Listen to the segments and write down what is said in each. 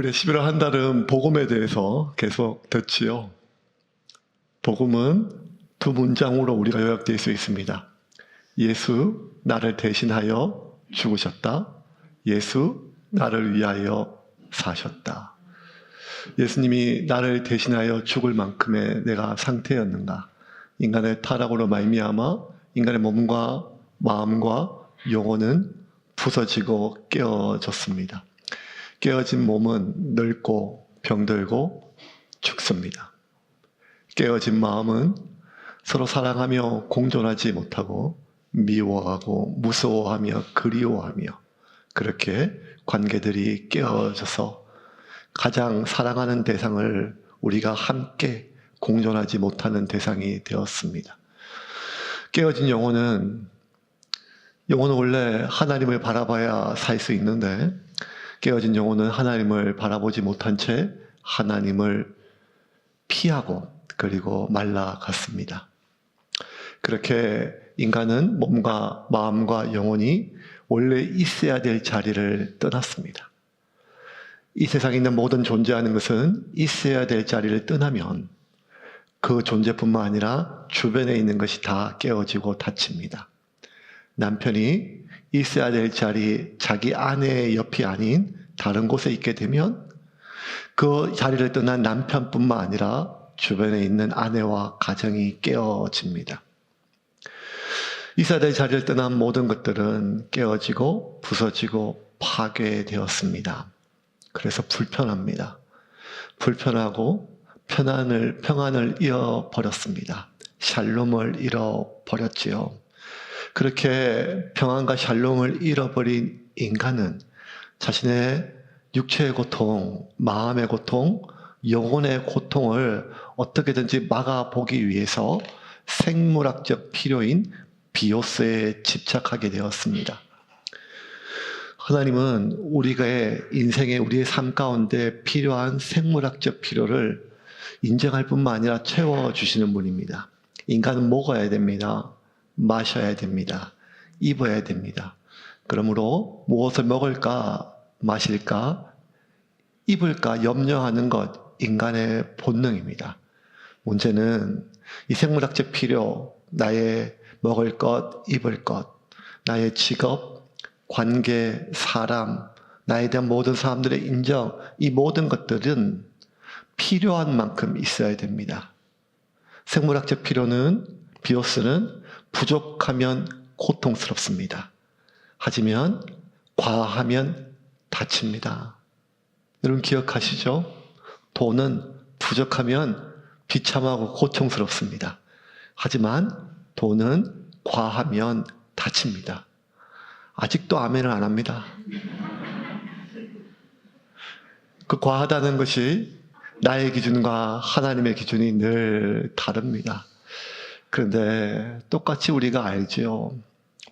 우리 11월 한 달은 복음에 대해서 계속 듣지요. 복음은 두 문장으로 우리가 요약될 수 있습니다. 예수 나를 대신하여 죽으셨다. 예수 나를 위하여 사셨다. 예수님이 나를 대신하여 죽을 만큼의 내가 상태였는가? 인간의 타락으로 말미암아 인간의 몸과 마음과 영혼은 부서지고 깨어졌습니다. 깨어진 몸은 늙고 병들고 죽습니다. 깨어진 마음은 서로 사랑하며 공존하지 못하고 미워하고 무서워하며 그리워하며 그렇게 관계들이 깨어져서 가장 사랑하는 대상을 우리가 함께 공존하지 못하는 대상이 되었습니다. 깨어진 영혼은 원래 하나님을 바라봐야 살 수 있는데 깨어진 영혼은 하나님을 바라보지 못한 채 하나님을 피하고 그리고 말라갔습니다. 그렇게 인간은 몸과 마음과 영혼이 원래 있어야 될 자리를 떠났습니다. 이 세상에 있는 모든 존재하는 것은 있어야 될 자리를 떠나면 그 존재뿐만 아니라 주변에 있는 것이 다 깨어지고 닫힙니다. 남편이 있어야 될 자리, 자기 아내의 옆이 아닌 다른 곳에 있게 되면 그 자리를 떠난 남편뿐만 아니라 주변에 있는 아내와 가정이 깨어집니다. 있어야 될 자리를 떠난 모든 것들은 깨어지고 부서지고 파괴되었습니다. 그래서 불편합니다. 불편하고 평안을 잃어버렸습니다. 샬롬을 잃어버렸지요. 그렇게 평안과 샬롬을 잃어버린 인간은 자신의 육체의 고통, 마음의 고통, 영혼의 고통을 어떻게든지 막아보기 위해서 생물학적 필요인 비오스에 집착하게 되었습니다. 하나님은 우리의 인생에 우리의 삶 가운데 필요한 생물학적 필요를 인정할 뿐만 아니라 채워주시는 분입니다. 인간은 먹어야 됩니다. 마셔야 됩니다. 입어야 됩니다. 그러므로 무엇을 먹을까, 마실까, 입을까 염려하는 것, 인간의 본능입니다. 문제는 이 생물학적 필요, 나의 먹을 것, 입을 것, 나의 직업, 관계, 사람, 나에 대한 모든 사람들의 인정, 이 모든 것들은 필요한 만큼 있어야 됩니다. 생물학적 필요는, 비오스는 부족하면 고통스럽습니다. 하지만 과하면 다칩니다. 여러분 기억하시죠? 돈은 부족하면 비참하고 고통스럽습니다. 하지만 돈은 과하면 다칩니다. 아직도 아멘을 안 합니다. 그 과하다는 것이 나의 기준과 하나님의 기준이 늘 다릅니다. 그런데 똑같이 우리가 알죠.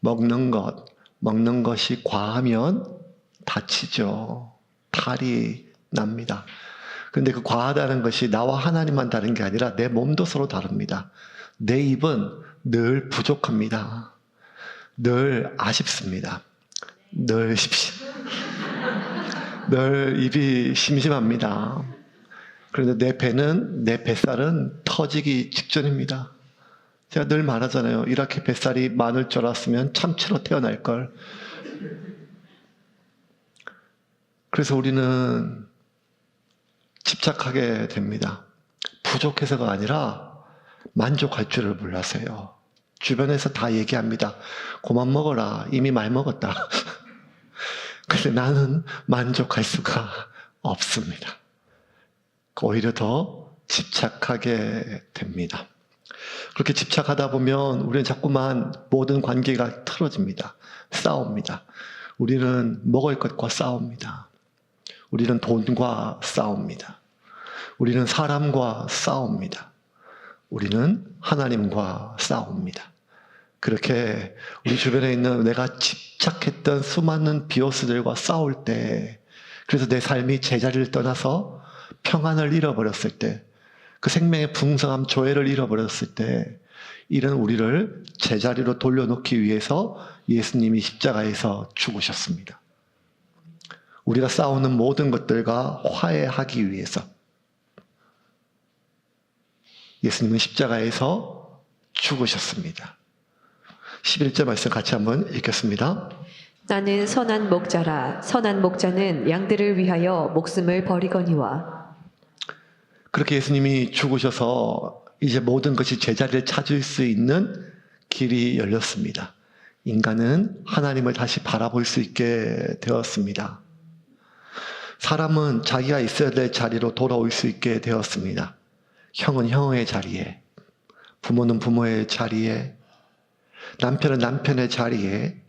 먹는 것이 과하면 다치죠. 탈이 납니다. 그런데 그 과하다는 것이 나와 하나님만 다른 게 아니라 내 몸도 서로 다릅니다. 내 입은 늘 부족합니다. 늘 아쉽습니다. 늘 입이 심심합니다. 그런데 내 뱃살은 터지기 직전입니다. 제가 늘 말하잖아요. 이렇게 뱃살이 많을 줄 알았으면 참치로 태어날걸. 그래서 우리는 집착하게 됩니다. 부족해서가 아니라 만족할 줄을 몰라서요. 주변에서 다 얘기합니다. 그만 먹어라. 이미 많이 먹었다. 근데 나는 만족할 수가 없습니다. 오히려 더 집착하게 됩니다. 그렇게 집착하다 보면 우리는 자꾸만 모든 관계가 틀어집니다. 싸웁니다. 우리는 먹을 것과 싸웁니다. 우리는 돈과 싸웁니다. 우리는 사람과 싸웁니다. 우리는 하나님과 싸웁니다. 그렇게 우리 주변에 있는 내가 집착했던 수많은 비오스들과 싸울 때, 그래서 내 삶이 제자리를 떠나서 평안을 잃어버렸을 때, 그 생명의 풍성함, 조회를 잃어버렸을 때, 이런 우리를 제자리로 돌려놓기 위해서 예수님이 십자가에서 죽으셨습니다. 우리가 싸우는 모든 것들과 화해하기 위해서 예수님은 십자가에서 죽으셨습니다. 11절 말씀 같이 한번 읽겠습니다. 나는 선한 목자라. 선한 목자는 양들을 위하여 목숨을 버리거니와. 그렇게 예수님이 죽으셔서 이제 모든 것이 제자리를 찾을 수 있는 길이 열렸습니다. 인간은 하나님을 다시 바라볼 수 있게 되었습니다. 사람은 자기가 있어야 될 자리로 돌아올 수 있게 되었습니다. 형은 형의 자리에, 부모는 부모의 자리에, 남편은 남편의 자리에,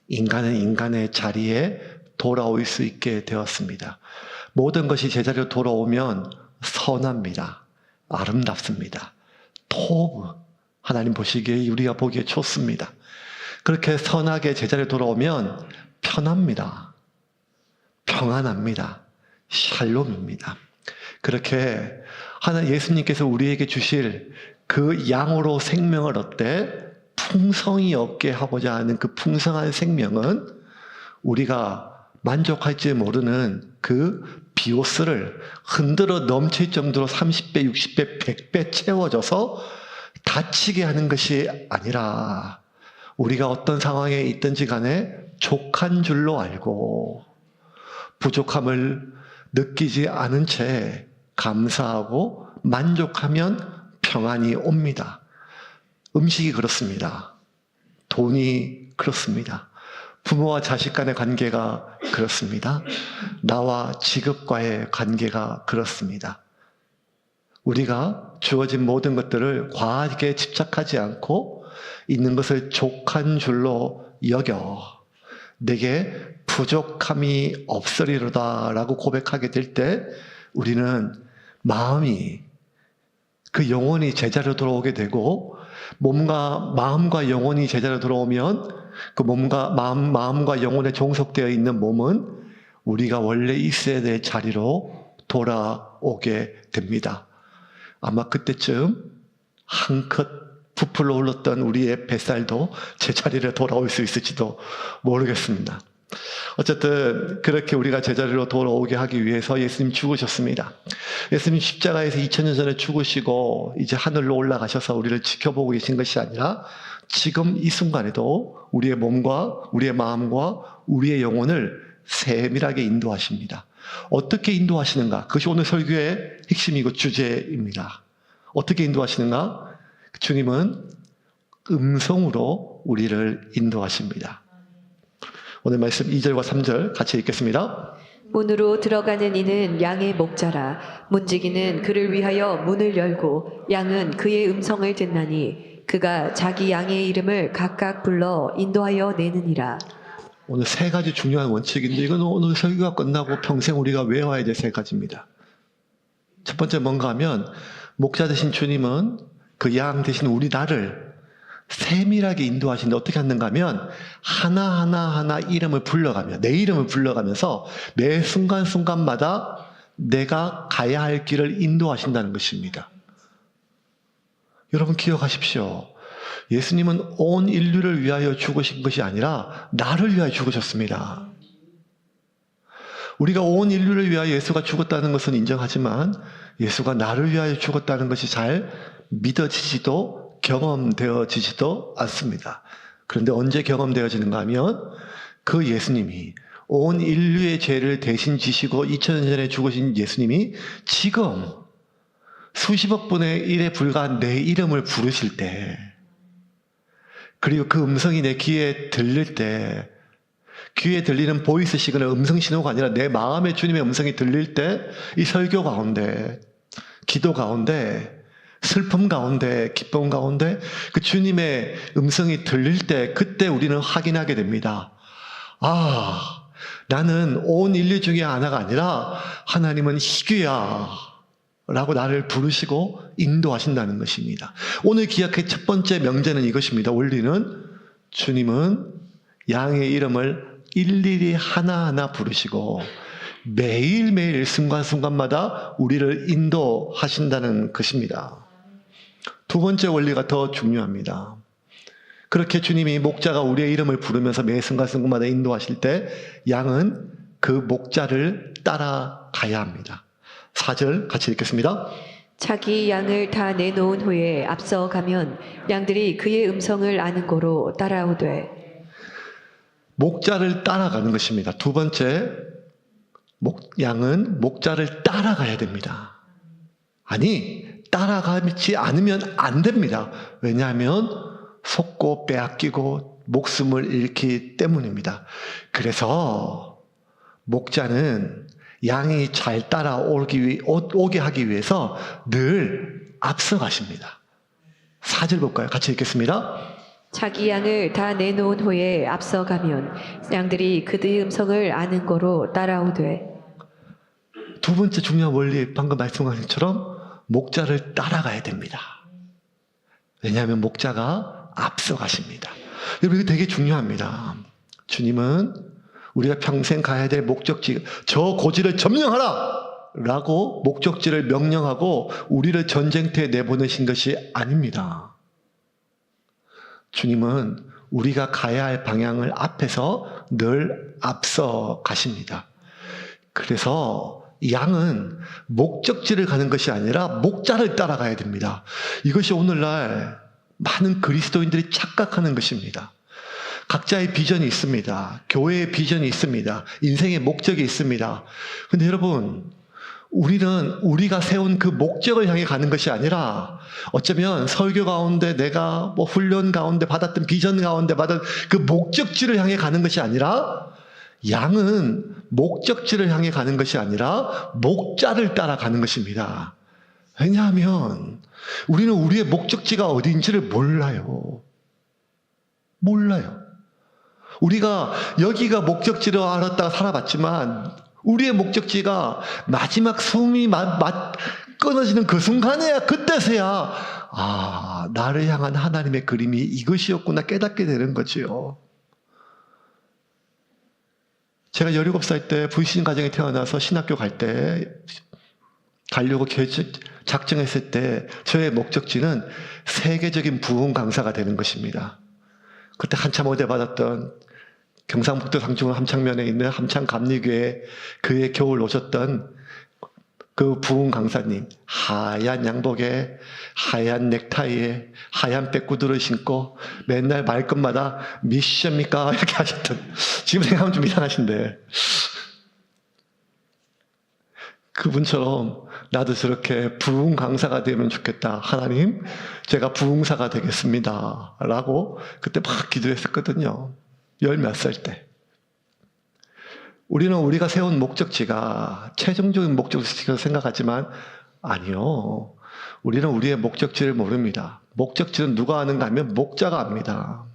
인간은 인간의 자리에 돌아올 수 있게 되었습니다. 모든 것이 제자리로 돌아오면 선합니다. 아름답습니다. 토브, 하나님 보시기에 우리가 보기에 좋습니다. 그렇게 선하게 제자리로 돌아오면 편합니다. 평안합니다. 샬롬입니다. 그렇게 예수님께서 우리에게 주실 그 양으로 생명을 얻되 풍성이 없게 하고자 하는 그 풍성한 생명은 우리가 만족할지 모르는 그 비오스를 흔들어 넘칠 정도로 30배, 60배, 100배 채워져서 다치게 하는 것이 아니라 우리가 어떤 상황에 있든지 간에 족한 줄로 알고 부족함을 느끼지 않은 채 감사하고 만족하면 평안이 옵니다. 음식이 그렇습니다. 돈이 그렇습니다. 부모와 자식 간의 관계가 그렇습니다. 나와 직업과의 관계가 그렇습니다. 우리가 주어진 모든 것들을 과하게 집착하지 않고 있는 것을 족한 줄로 여겨 내게 부족함이 없으리로다 라고 고백하게 될 때 우리는 마음이 그 영혼이 제자리로 돌아오게 되고 마음과 영혼이 제자리로 돌아오면 그 마음과 영혼에 종속되어 있는 몸은 우리가 원래 있어야 될 자리로 돌아오게 됩니다. 아마 그때쯤 한껏 부풀어 올랐던 우리의 뱃살도 제자리로 돌아올 수 있을지도 모르겠습니다. 어쨌든 그렇게 우리가 제자리로 돌아오게 하기 위해서 예수님 죽으셨습니다. 예수님 십자가에서 2000년 전에 죽으시고 이제 하늘로 올라가셔서 우리를 지켜보고 계신 것이 아니라 지금 이 순간에도 우리의 몸과 우리의 마음과 우리의 영혼을 세밀하게 인도하십니다. 어떻게 인도하시는가? 그것이 오늘 설교의 핵심이고 주제입니다. 어떻게 인도하시는가? 주님은 음성으로 우리를 인도하십니다. 오늘 말씀 2절과 3절 같이 읽겠습니다. 문으로 들어가는 이는 양의 목자라. 문지기는 그를 위하여 문을 열고 양은 그의 음성을 듣나니 그가 자기 양의 이름을 각각 불러 인도하여 내느니라. 오늘 세 가지 중요한 원칙인데 이건 오늘 설교가 끝나고 평생 우리가 외워야 될 세 가지입니다. 첫 번째 뭔가 하면 목자 되신 주님은 그 양 되신 나를 세밀하게 인도하시는데 어떻게 하는가 하면 하나하나 이름을 불러가며 내 이름을 불러가면서 매 순간순간마다 내가 가야 할 길을 인도하신다는 것입니다. 여러분 기억하십시오. 예수님은 온 인류를 위하여 죽으신 것이 아니라 나를 위하여 죽으셨습니다. 우리가 온 인류를 위하여 예수가 죽었다는 것은 인정하지만 예수가 나를 위하여 죽었다는 것이 잘 믿어지지도 경험되어지지도 않습니다. 그런데 언제 경험되어지는가 하면 그 예수님이 온 인류의 죄를 대신 지시고 2000년 전에 죽으신 예수님이 지금 수십억 분의 1에 불과한 내 이름을 부르실 때 그리고 그 음성이 내 귀에 들릴 때 귀에 들리는 보이스 시그널 음성 신호가 아니라 내 마음에 주님의 음성이 들릴 때 이 설교 가운데 기도 가운데 슬픔 가운데 기쁨 가운데 그 주님의 음성이 들릴 때 그때 우리는 확인하게 됩니다. 아, 나는 온 인류 중에 하나가 아니라 하나님은 희귀야 라고 나를 부르시고 인도하신다는 것입니다. 오늘 기약의 첫 번째 명제는 이것입니다. 원리는 주님은 양의 이름을 일일이 하나하나 부르시고 매일매일 순간순간마다 우리를 인도하신다는 것입니다. 두 번째 원리가 더 중요합니다. 그렇게 주님이 목자가 우리의 이름을 부르면서 매 순간순간마다 인도하실 때 양은 그 목자를 따라가야 합니다. 4절 같이 읽겠습니다. 자기 양을 다 내놓은 후에 앞서가면 양들이 그의 음성을 아는 고로 따라오되. 목자를 따라가는 것입니다. 두 번째, 양은 목자를 따라가야 됩니다. 아니, 따라가지 않으면 안 됩니다. 왜냐하면 속고 빼앗기고 목숨을 잃기 때문입니다. 그래서 목자는 양이 잘 오게 하기 위해서 늘 앞서가십니다. 4절 볼까요? 같이 읽겠습니다. 자기 양을 다 내놓은 후에 앞서가면 양들이 그의 음성을 아는 고로 따라오되. 두 번째 중요한 원리, 방금 말씀하신 것처럼 목자를 따라가야 됩니다. 왜냐하면 목자가 앞서가십니다. 여러분, 이거 되게 중요합니다. 주님은 우리가 평생 가야 될 목적지, 저 고지를 점령하라! 라고 목적지를 명령하고 우리를 전쟁터에 내보내신 것이 아닙니다. 주님은 우리가 가야 할 방향을 앞에서 늘 앞서 가십니다. 그래서 양은 목적지를 가는 것이 아니라 목자를 따라가야 됩니다. 이것이 오늘날 많은 그리스도인들이 착각하는 것입니다. 각자의 비전이 있습니다. 교회의 비전이 있습니다. 인생의 목적이 있습니다. 근데 여러분, 우리는 우리가 세운 그 목적을 향해 가는 것이 아니라 어쩌면 설교 가운데 내가 훈련 가운데 받았던 비전 가운데 받은 그 목적지를 향해 가는 것이 아니라 양은 목적지를 향해 가는 것이 아니라 목자를 따라가는 것입니다. 왜냐하면 우리는 우리의 목적지가 어디인지를 몰라요. 몰라요. 우리가 여기가 목적지로 알았다가 살아봤지만 우리의 목적지가 마지막 숨이 끊어지는 그 순간에야, 그때서야 나를 향한 하나님의 그림이 이것이었구나 깨닫게 되는 거지요. 제가 17살 때 불신 가정에 태어나서 신학교 가려고 작정했을 때 저의 목적지는 세계적인 부흥 강사가 되는 것입니다. 그때 한참 어대 받았던 경상북도 상주군 함창면에 있는 함창감리교회 그의 겨울 오셨던 그 부흥 강사님, 하얀 양복에 하얀 넥타이에 하얀 백구두를 신고 맨날 말끝마다 미션입니까? 이렇게 하셨던, 지금 생각하면 좀 이상하신데 그분처럼 나도 저렇게 부흥 강사가 되면 좋겠다. 하나님, 제가 부흥사가 되겠습니다. 라고 그때 막 기도했었거든요. 10몇 살 때. 우리는 우리가 세운 목적지가 최종적인 목적지라고 생각하지만 아니요. 우리는 우리의 목적지를 모릅니다. 목적지는 누가 아는가 하면 목자가 압니다.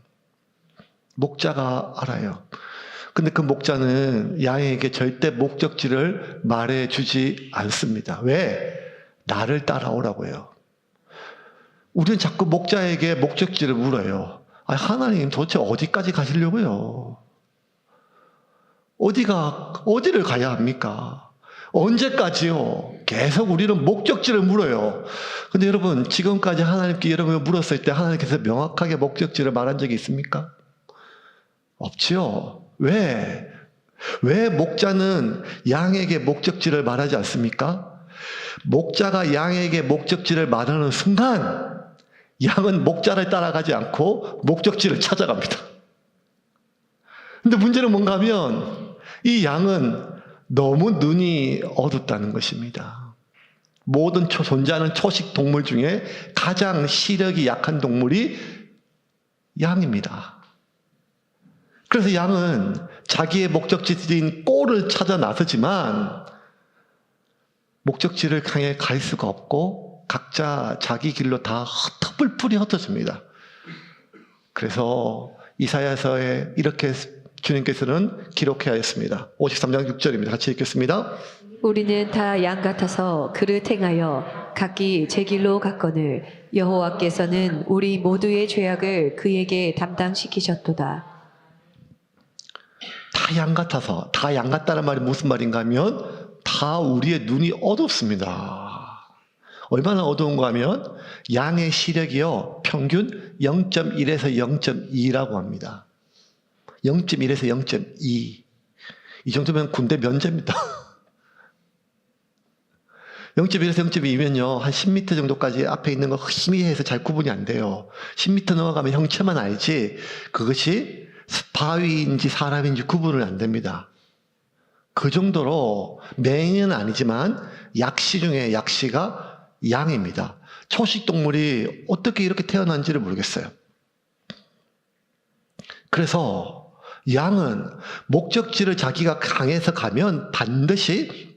목자가 알아요. 근데 그 목자는 양에게 절대 목적지를 말해주지 않습니다. 왜? 나를 따라오라고요. 우리는 자꾸 목자에게 목적지를 물어요. 하나님 도대체 어디까지 가시려고요? 어디를 가야 합니까? 언제까지요? 계속 우리는 목적지를 물어요. 근데 여러분, 지금까지 하나님께 여러분을 물었을 때 하나님께서 명확하게 목적지를 말한 적이 있습니까? 없지요. 왜 목자는 양에게 목적지를 말하지 않습니까? 목자가 양에게 목적지를 말하는 순간 양은 목자를 따라가지 않고 목적지를 찾아갑니다. 근데 문제는 뭔가 하면 이 양은 너무 눈이 어둡다는 것입니다. 모든 존재하는 초식 동물 중에 가장 시력이 약한 동물이 양입니다. 그래서 양은 자기의 목적지인 꼴을 찾아 나서지만 목적지를 향해 갈 수가 없고 각자 자기 길로 다 흩어불풀이 흩어집니다. 그래서 이사야서에 이렇게 주님께서는 기록하였습니다. 53장 6절입니다. 같이 읽겠습니다. 우리는 다 양 같아서 그를 행하여 각기 제 길로 갔거늘 여호와께서는 우리 모두의 죄악을 그에게 담당시키셨도다. 다 양 같아서, 다 양 같다는 말이 무슨 말인가 하면 다 우리의 눈이 어둡습니다. 얼마나 어두운가 하면 양의 시력이요 평균 0.1에서 0.2라고 합니다. 0.1에서 0.2. 이 정도면 군대 면제입니다. 0.1에서 0.2면요, 한 10m 정도까지 앞에 있는 거 희미해서 잘 구분이 안 돼요. 10m 넘어가면 형체만 알지, 그것이 바위인지 사람인지 구분을 안 됩니다. 그 정도로 맹은 아니지만 약시 중에 약시가 양입니다. 초식 동물이 어떻게 이렇게 태어난지를 모르겠어요. 그래서 양은 목적지를 자기가 강해서 가면 반드시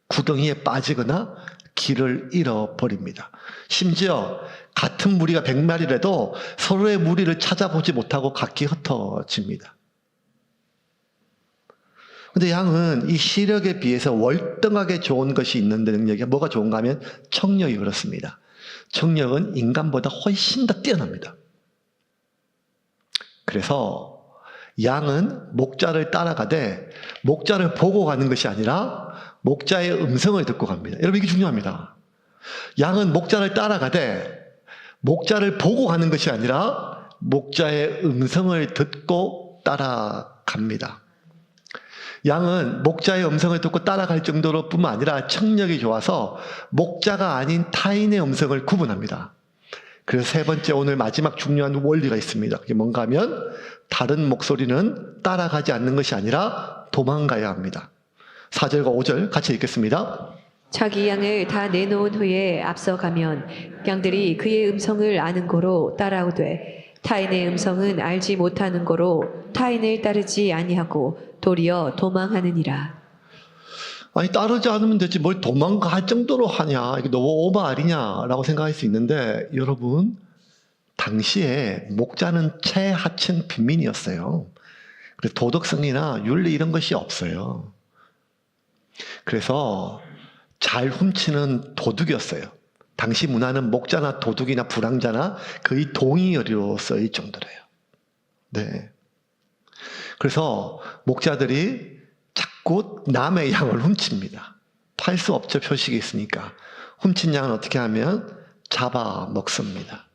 구덩이에 빠지거나 길을 잃어버립니다. 심지어 같은 무리가 100마리라도 서로의 무리를 찾아보지 못하고 각기 흩어집니다. 근데 양은 이 시력에 비해서 월등하게 좋은 것이 있는데, 능력이 뭐가 좋은가 하면 청력이 그렇습니다. 청력은 인간보다 훨씬 더 뛰어납니다. 그래서 양은 목자를 따라가되 목자를 보고 가는 것이 아니라 목자의 음성을 듣고 갑니다. 여러분, 이게 중요합니다. 양은 목자를 따라가되 목자를 보고 가는 것이 아니라 목자의 음성을 듣고 따라갑니다. 양은 목자의 음성을 듣고 따라갈 정도로 뿐만 아니라 청력이 좋아서 목자가 아닌 타인의 음성을 구분합니다. 그래서 세 번째, 오늘 마지막 중요한 원리가 있습니다. 그게 뭔가 하면 다른 목소리는 따라가지 않는 것이 아니라 도망가야 합니다. 4절과 5절 같이 읽겠습니다. 자기 양을 다 내놓은 후에 앞서가면 양들이 그의 음성을 아는 고로 따라오되 타인의 음성은 알지 못하는 고로 타인을 따르지 아니하고 도리어 도망하느니라. 아니, 따르지 않으면 되지 뭘 도망갈 정도로 하냐, 이게 너무 오버 아니냐라고 생각할 수 있는데, 여러분, 당시에 목자는 최하층 빈민이었어요. 그래서 도덕성이나 윤리 이런 것이 없어요. 그래서 잘 훔치는 도둑이었어요. 당시 문화는 목자나 도둑이나 불황자나 거의 동의어리로 쓰일 정도래요. 네. 그래서 목자들이 자꾸 남의 양을 훔칩니다. 팔 수 없죠, 표식이 있으니까. 훔친 양은 어떻게 하면 잡아먹습니다.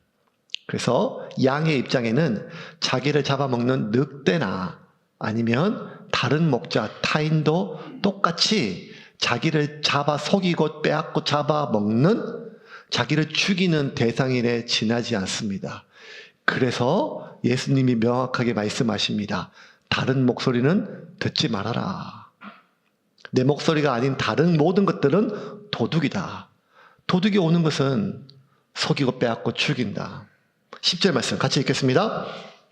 그래서 양의 입장에는 자기를 잡아먹는 늑대나 아니면 다른 목자, 타인도 똑같이 자기를 잡아 속이고 빼앗고 잡아먹는, 자기를 죽이는 대상일에 지나지 않습니다. 그래서 예수님이 명확하게 말씀하십니다. 다른 목소리는 듣지 말아라. 내 목소리가 아닌 다른 모든 것들은 도둑이다. 도둑이 오는 것은 속이고 빼앗고 죽인다. 10절 말씀 같이 읽겠습니다.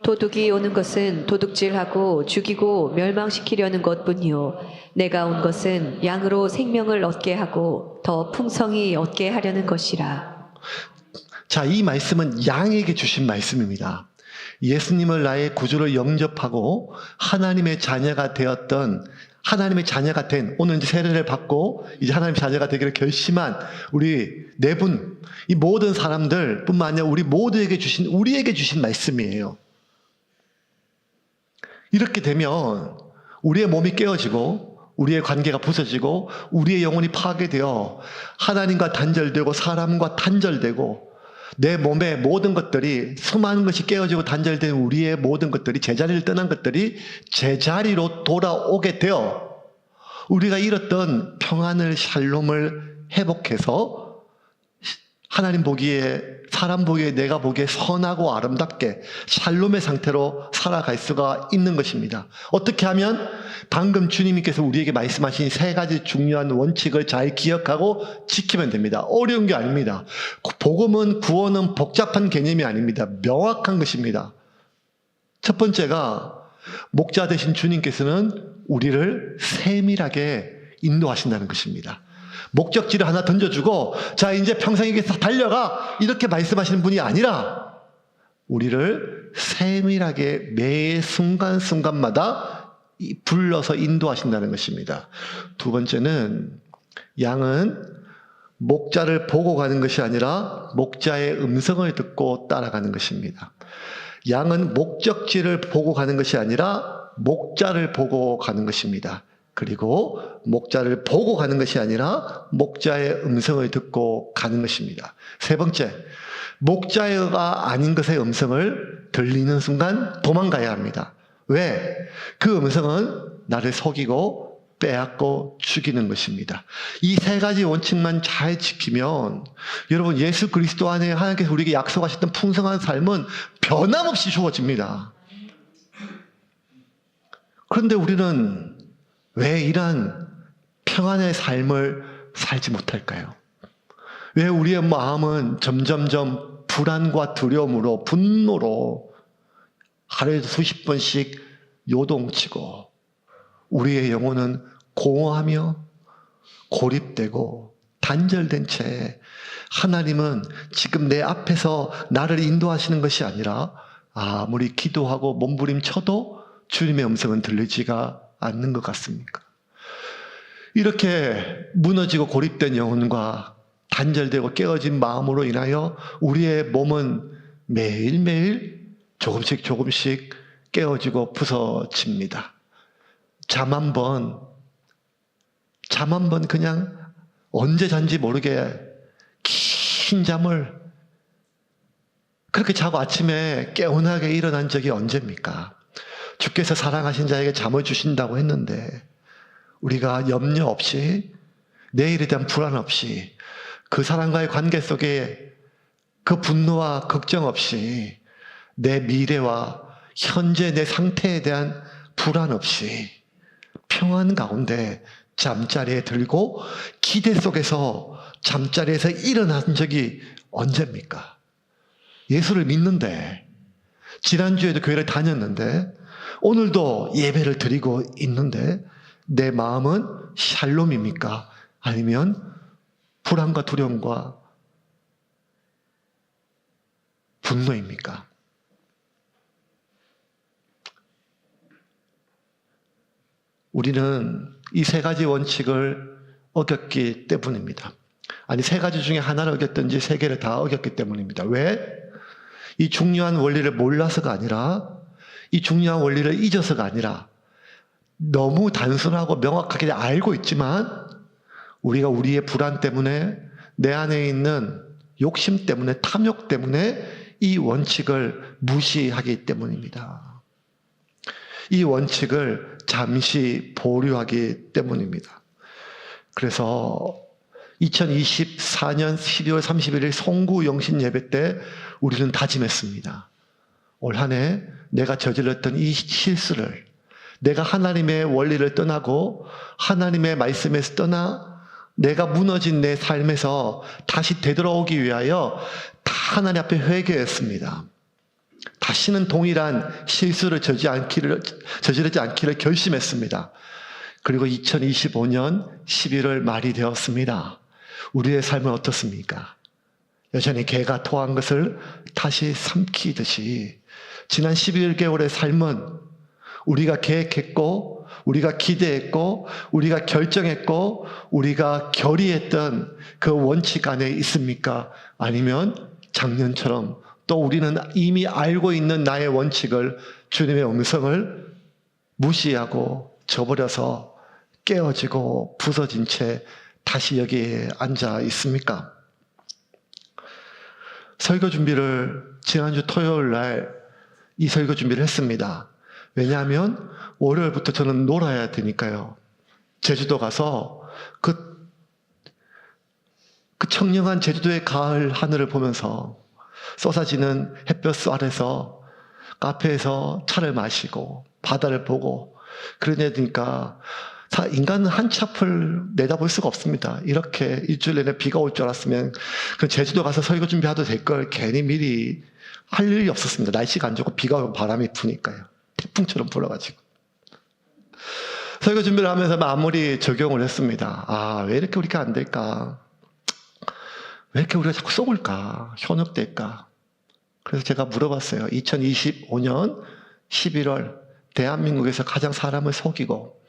도둑이 오는 것은 도둑질하고 죽이고 멸망시키려는 것뿐이요 내가 온 것은 양으로 생명을 얻게 하고 더 풍성히 얻게 하려는 것이라. 자, 이 말씀은 양에게 주신 말씀입니다. 예수님을 나의 구주로 영접하고 하나님의 자녀가 되었던, 하나님의 자녀가 된, 오늘 이제 세례를 받고 이제 하나님의 자녀가 되기를 결심한 우리 네 분, 이 모든 사람들 뿐만 아니라 우리 모두에게 주신, 우리에게 주신 말씀이에요. 이렇게 되면 우리의 몸이 깨어지고 우리의 관계가 부서지고 우리의 영혼이 파괴되어 하나님과 단절되고 사람과 단절되고 내 몸의 모든 것들이, 수많은 것이 깨어지고 단절된 우리의 모든 것들이, 제자리를 떠난 것들이 제자리로 돌아오게 되어 우리가 잃었던 평안을, 샬롬을 회복해서 하나님 보기에, 사람 보기에, 내가 보기에 선하고 아름답게 샬롬의 상태로 살아갈 수가 있는 것입니다. 어떻게 하면? 방금 주님께서 우리에게 말씀하신 세 가지 중요한 원칙을 잘 기억하고 지키면 됩니다. 어려운 게 아닙니다. 복음은, 구원은 복잡한 개념이 아닙니다. 명확한 것입니다. 첫 번째가, 목자 되신 주님께서는 우리를 세밀하게 인도하신다는 것입니다. 목적지를 하나 던져주고 자, 이제 평생에게 달려가, 이렇게 말씀하시는 분이 아니라 우리를 세밀하게 매 순간순간마다 불러서 인도하신다는 것입니다. 두 번째는, 양은 목자를 보고 가는 것이 아니라 목자의 음성을 듣고 따라가는 것입니다. 양은 목적지를 보고 가는 것이 아니라 목자를 보고 가는 것입니다. 그리고 목자를 보고 가는 것이 아니라 목자의 음성을 듣고 가는 것입니다. 세 번째, 목자가 아닌 것의 음성을 들리는 순간 도망가야 합니다. 왜? 그 음성은 나를 속이고 빼앗고 죽이는 것입니다. 이 세 가지 원칙만 잘 지키면 여러분 예수 그리스도 안에 하나님께서 우리에게 약속하셨던 풍성한 삶은 변함없이 주어집니다. 그런데 우리는 왜 이러한 평안의 삶을 살지 못할까요? 왜 우리의 마음은 점점점 불안과 두려움으로 분노로 하루에도 수십 번씩 요동치고 우리의 영혼은 공허하며 고립되고 단절된 채 하나님은 지금 내 앞에서 나를 인도하시는 것이 아니라 아무리 기도하고 몸부림쳐도 주님의 음성은 들리지가 않는 것 같습니까? 이렇게 무너지고 고립된 영혼과 단절되고 깨어진 마음으로 인하여 우리의 몸은 매일매일 조금씩 깨어지고 부서집니다. 잠 한 번 그냥 언제 잔지 모르게 긴 잠을 그렇게 자고 아침에 개운하게 일어난 적이 언제입니까? 주께서 사랑하신 자에게 잠을 주신다고 했는데 우리가 염려 없이 내일에 대한 불안 없이 그 사람과의 관계 속에 그 분노와 걱정 없이 내 미래와 현재 내 상태에 대한 불안 없이 평안 가운데 잠자리에 들고 기대 속에서 잠자리에서 일어난 적이 언제입니까? 예수를 믿는데 지난주에도 교회를 다녔는데 오늘도 예배를 드리고 있는데 내 마음은 샬롬입니까? 아니면 불안과 두려움과 분노입니까? 우리는 이 세 가지 원칙을 어겼기 때문입니다. 아니, 세 가지 중에 하나를 어겼든지 세 개를 다 어겼기 때문입니다. 왜? 이 중요한 원리를 몰라서가 아니라, 이 중요한 원리를 잊어서가 아니라, 너무 단순하고 명확하게 알고 있지만, 우리가 우리의 불안 때문에, 내 안에 있는 욕심 때문에, 탐욕 때문에 이 원칙을 무시하기 때문입니다. 이 원칙을 잠시 보류하기 때문입니다. 그래서 2024년 12월 31일 송구 영신 예배 때 우리는 다짐했습니다. 올 한 해 내가 저질렀던 이 실수를, 내가 하나님의 원리를 떠나고 하나님의 말씀에서 떠나 내가 무너진 내 삶에서 다시 되돌아오기 위하여 다 하나님 앞에 회개했습니다. 다시는 동일한 실수를 저지르지 않기를 결심했습니다. 그리고 2025년 11월 말이 되었습니다. 우리의 삶은 어떻습니까? 여전히 개가 토한 것을 다시 삼키듯이 지난 11개월의 삶은 우리가 계획했고, 우리가 기대했고, 우리가 결정했고, 우리가 결의했던 그 원칙 안에 있습니까? 아니면 작년처럼 또 우리는 이미 알고 있는 나의 원칙을, 주님의 음성을 무시하고 저버려서 깨어지고 부서진 채 다시 여기에 앉아 있습니까? 설교 준비를 지난주 토요일 날 이 설교 준비를 했습니다. 왜냐하면 월요일부터 저는 놀아야 되니까요. 제주도 가서 그 청량한 제주도의 가을 하늘을 보면서 쏟아지는 햇볕 아래서 카페에서 차를 마시고 바다를 보고 그러니까 인간은 한 치 앞을 내다볼 수가 없습니다. 이렇게 일주일 내내 비가 올 줄 알았으면 제주도 가서 설교 준비해도 될 걸 괜히 미리 할 일이 없었습니다. 날씨가 안 좋고 비가 오고 바람이 부니까요. 태풍처럼 불어가지고. 설교 준비를 하면서 마무리 적용을 했습니다. 왜 이렇게 우리가 안 될까? 왜 이렇게 우리가 자꾸 속을까? 현혹될까? 그래서 제가 물어봤어요. 2025년 11월 대한민국에서 가장 사람을 속이고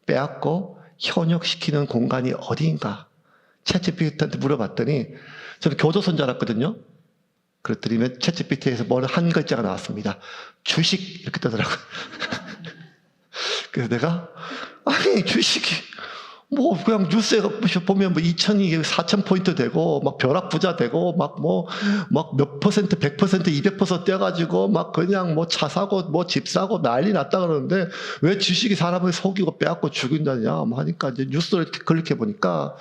빼앗고 현혹시키는 공간이 어디인가? 챗GPT한테 물어봤더니 저는 교도소인 줄 알았거든요. 그랬더니 챗GPT에서 뭘 한 글자가 나왔습니다. 주식 이렇게 뜨더라고요. 그래서 내가 아니 주식이 뭐 그냥 뉴스에 보면 뭐 2,000이 4,000포인트 되고 막 벼락부자 되고 막 몇 퍼센트 100% 200% 떼가지고 막 그냥 뭐 차 사고 뭐 집 사고 난리 났다 그러는데 왜 주식이 사람을 속이고 빼앗고 죽인다냐 뭐 하니까 이제 뉴스를 클릭해 보니까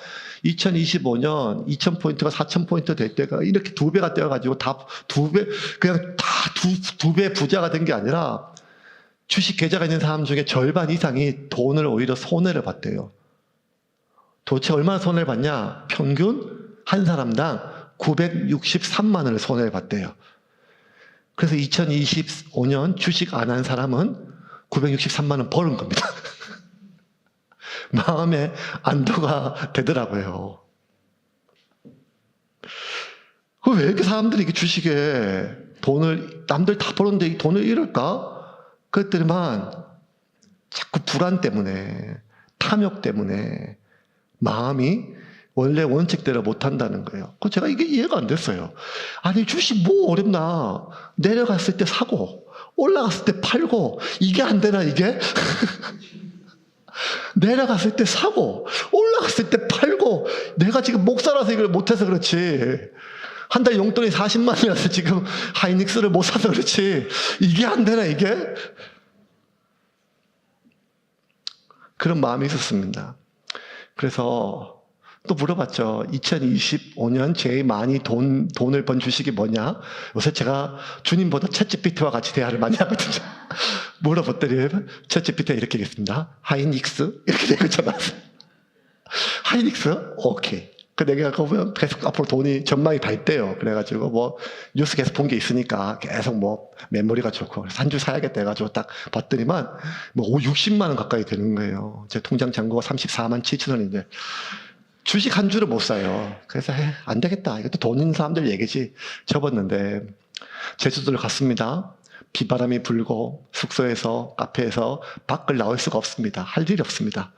2025년 2,000포인트가 4,000포인트 될 때가 이렇게 2배가 떼어가지고 다 2배 그냥 다 두 배 부자가 된 게 아니라 주식 계좌가 있는 사람 중에 절반 이상이 돈을 오히려 손해를 봤대요. 도대체 얼마나 손해를 봤냐? 평균 한 사람당 963만 원을 손해를 봤대요. 그래서 2025년 주식 안 한 사람은 963만 원 버는 겁니다. 마음에 안도가 되더라고요. 왜 이렇게 사람들이 이렇게 주식에 돈을, 남들 다 버는데 이 돈을 잃을까? 그랬더니만 자꾸 불안 때문에, 탐욕 때문에 마음이 원래 원칙대로 못한다는 거예요. 제가 이게 이해가 안 됐어요. 아니 주식 뭐 어렵나. 내려갔을 때 사고 올라갔을 때 팔고 이게 안 되나 이게? 내려갔을 때 사고 올라갔을 때 팔고 내가 지금 목사라서 이걸 못해서 그렇지 한 달 용돈이 40만 원이라서 지금 하이닉스를 못 사서 그렇지 이게 안 되나 이게? 그런 마음이 있었습니다. 그래서 또 물어봤죠. 2025년 제일 많이 돈을 번 주식이 뭐냐? 요새 제가 주님보다 챗GPT와 같이 대화를 많이 하거든요. 물어봤더니 챗GPT가 이렇게 얘기했습니다. 하이닉스? 이렇게 되거잖아. 하이닉스? 오케이. 내가 보면 계속 앞으로 돈이 전망이 밝대요. 그래가지고 뭐 뉴스 계속 본 게 있으니까 계속 뭐 메모리가 좋고 한 주 사야겠다 해가지고 딱 봤더니만 뭐 60만 원 가까이 되는 거예요. 제 통장 잔고가 34만 7천 원인데 주식 한 주를 못 사요. 그래서 안 되겠다. 이것도 돈 있는 사람들 얘기지. 접었는데 제주도를 갔습니다. 비바람이 불고 숙소에서 카페에서 밖을 나올 수가 없습니다. 할 일이 없습니다.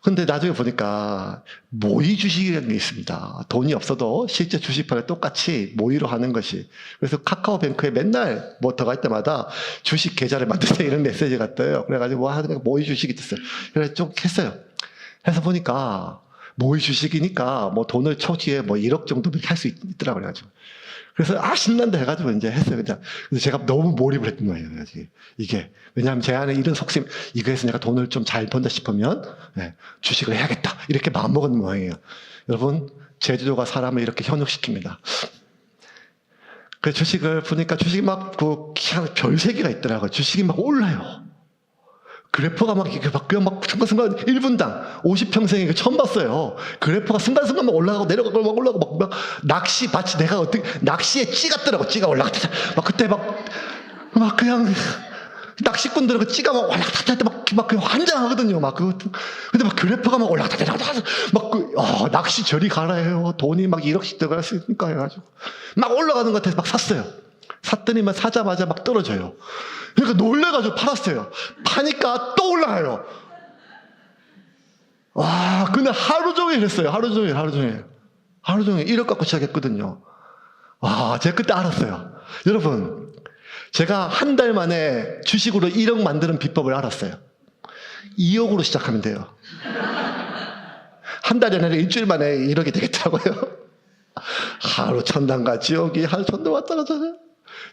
근데 나중에 보니까 모의 주식이라는 게 있습니다. 돈이 없어도 실제 주식판에 똑같이 모의로 하는 것이. 그래서 카카오뱅크에 맨날 뭐 들어갈 때마다 주식 계좌를 만드세요 이런 메시지가 떠요. 그래가지고 뭐 하는 모의 주식이 됐어요. 그래서 좀 했어요. 해서 보니까 모의 주식이니까 뭐 돈을 초기에 뭐 1억 정도는 할 수 있더라고요. 그래가지고. 그래서 신난다 해가지고 이제 했어요. 그냥. 그래서 제가 너무 몰입을 했던 거예요. 이게. 왜냐하면 제 안에 이런 속심, 이거에서 내가 돈을 좀 잘 번다 싶으면 주식을 해야겠다. 이렇게 마음먹은 모양이에요. 여러분, 제주도가 사람을 이렇게 현혹시킵니다. 그 주식을 보니까 주식이 막 별세기가 있더라고요. 주식이 막 올라요. 그래프가 막 그냥 막 순간순간 1분당 50평생에 처음 봤어요. 그래프가 순간순간 막 올라가고 내려가고 막 올라가고 막 낚시 밭이 내가 어떻게 낚시에 찌갔더라고. 찌가 올라갔다. 막 그때 막 그냥 낚시꾼들은 그 찌가 막 올라갔다 할 때 막 그냥 환장하거든요. 근데 막 그래프가 막 올라갔다 내려갔다 막 낚시 저리 가라 해요. 돈이 막 1억씩 들어갈 수 있으니까 해가지고 막 올라가는 것 같아서 막 샀어요. 샀더니만 사자마자 막 떨어져요. 그러니까 놀래가지고 팔았어요. 파니까 또 올라가요. 와, 근데 하루 종일 했어요. 하루 종일 1억 갖고 시작했거든요. 와, 제가 그때 알았어요. 여러분, 제가 한 달 만에 주식으로 1억 만드는 비법을 알았어요. 2억으로 시작하면 돼요. 한 달이 아니라 일주일 만에 1억이 되겠더라고요. 하루 천당과 지옥이 하루 천당 왔다 갔다